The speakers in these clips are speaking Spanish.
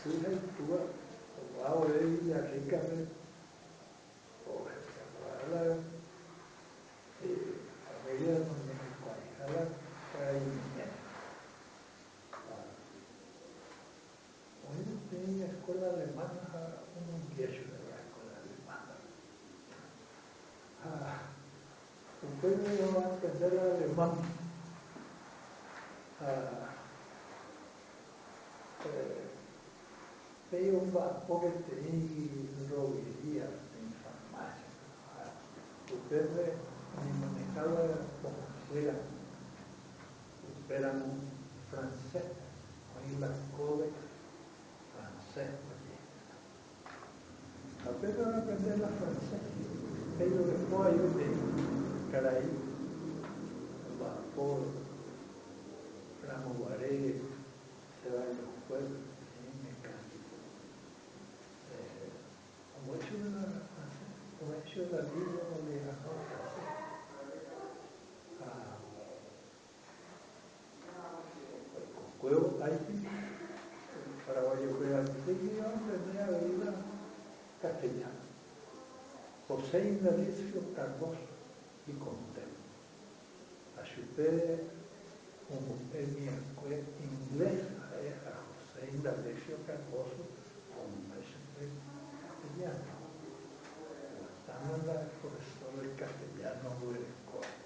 Surge tua, wow, la rica, o la familia donde me cuajala, hay hoy tenía escuela alemana, un viejo de la escuela alemana. Después me iba a aprender alemán. Veio un vapor que tenía droguería en farmacia. Usted me manejaba como si era un francés, en la escuela francés. Apenas aprender la francés, pero después yo de Caraí, vapor, Ramo Guaré, se va a los pueblos, en mecánico. Como hecho de la vida donde era Cuevo Taiti, Paraguayo Cuevatique, yo aprendí a leer castellano. José Indalecio Cardoso y Contero. Ayudé en mi escuela inglesa a José Indalecio Cardoso como maestro castellano. Estamos la profesora de castellano de la escuela.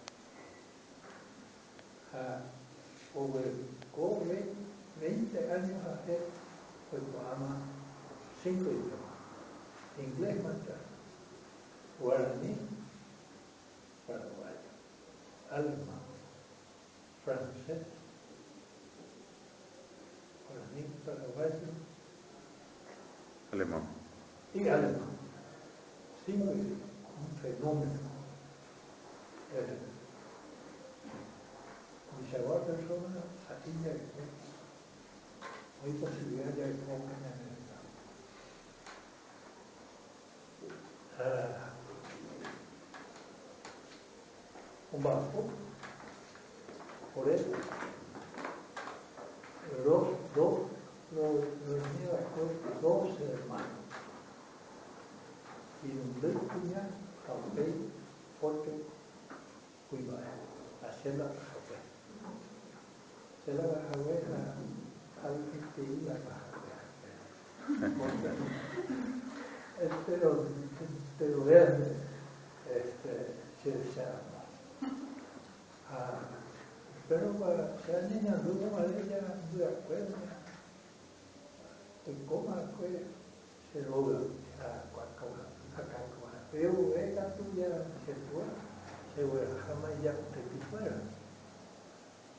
Over 20 años hace, pues ama 5 idiomas. Inglés materno, guaraní, paraguayo, alemán, francés, guaraní, paraguayo, alemán. Y alemán. 5 idiomas, un fenómeno. Misawa persona, Satilla y hoy posibilidad ya de cómo un banco, por eso, dos hermanos. Y un día, café, porque cuidado, hacer la café. Hacer la café, alguien que iba a café. Pero vean, se desarma. Pero para ser niña, luego a ella, de acuerdo, cómo fue, se logra a cualquier pero esta tuya se fue, jamás ya te fuera.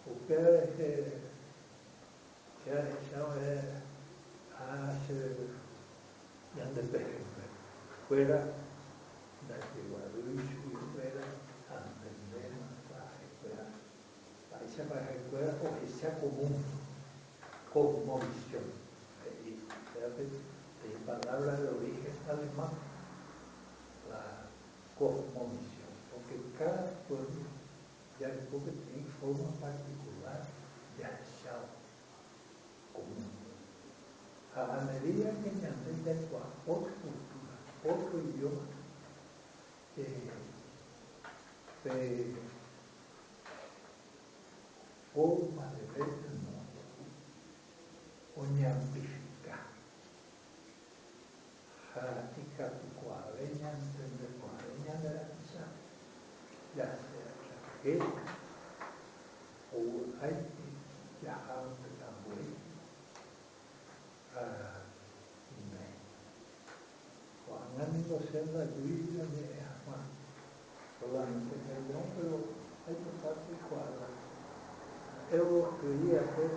Porque se ha echado ya de peje fuera, de Guadalupe y fuera, Antendema, fuera, paisa para fuera, o sea común, cosmovisión. Y palabra de origen alemán, la cosmovisión, porque cada pueblo ya después tiene forma particular de asado común. A medida que me entiendo a otra cultura, otro idioma, forma de ver el mundo, o me amplifica. Jatica tu cuareña, entender cuareña de la misa, ya sea que o hay que viajar de también cuando han ido a hacer la Biblia de Juan, solamente perdón, pero hay que estar de cuadra. Yo quería hacer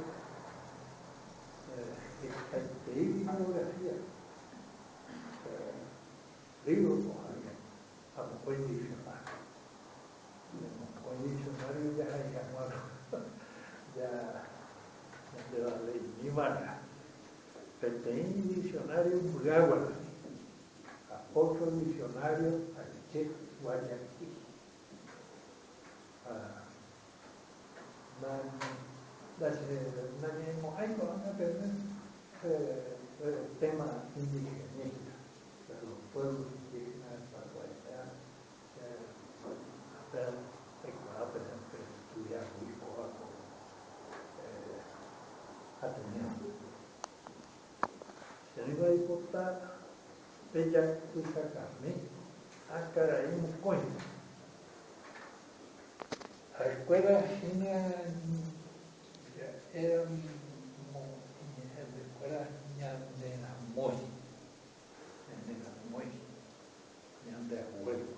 bibliografía, libros con alguien, a lo mejor diccionario. A lo mejor diccionario ya hay llamado, ya de la ley, ni mana. Pero tenía un diccionario en Guaguana, a otro diccionario al Che Guayaquil. Nadie mojaico van a tener el tema indigenista de los pueblos indígenas del Paraguay. Recuerda, por ejemplo, estudiar Huicoa como Ateneo. Señora diputada, ella cuida carne, acá hay un coño. La escuela era muy, de abuelo.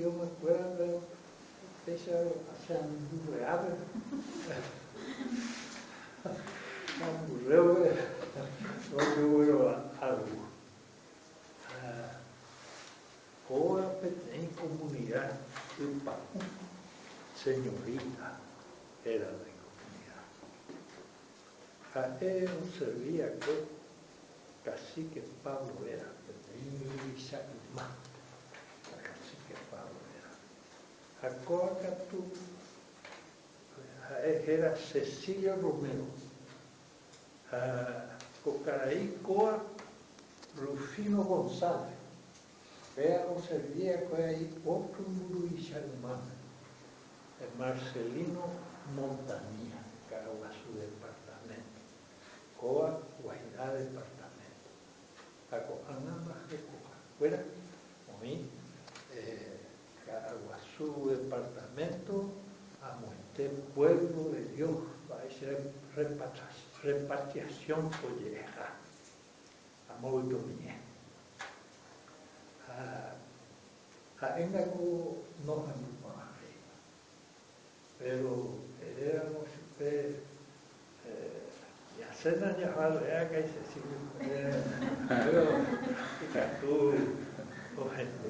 Yo me acuerdo, ella hacían reales, algo. Ahora en comunidad, señorita era de comunidad. A él servía que cacique Pablo era, cacique Pablo era. A Coacatú era Cecilia Romero. A Cocaraí Coa Rufino González. Vea o servía que hay otro Muruicha hermano, el Marcelino Montanía, Caragua su departamento, Coa Guairá departamento, Acoana Majecoa, fuera, oí, Caraguazú departamento, Amuete pueblo de Dios, va a ser repatriación colleja, amor dominio. Ainda no pero éramos ya se nos llamaba que se pero tú, gente,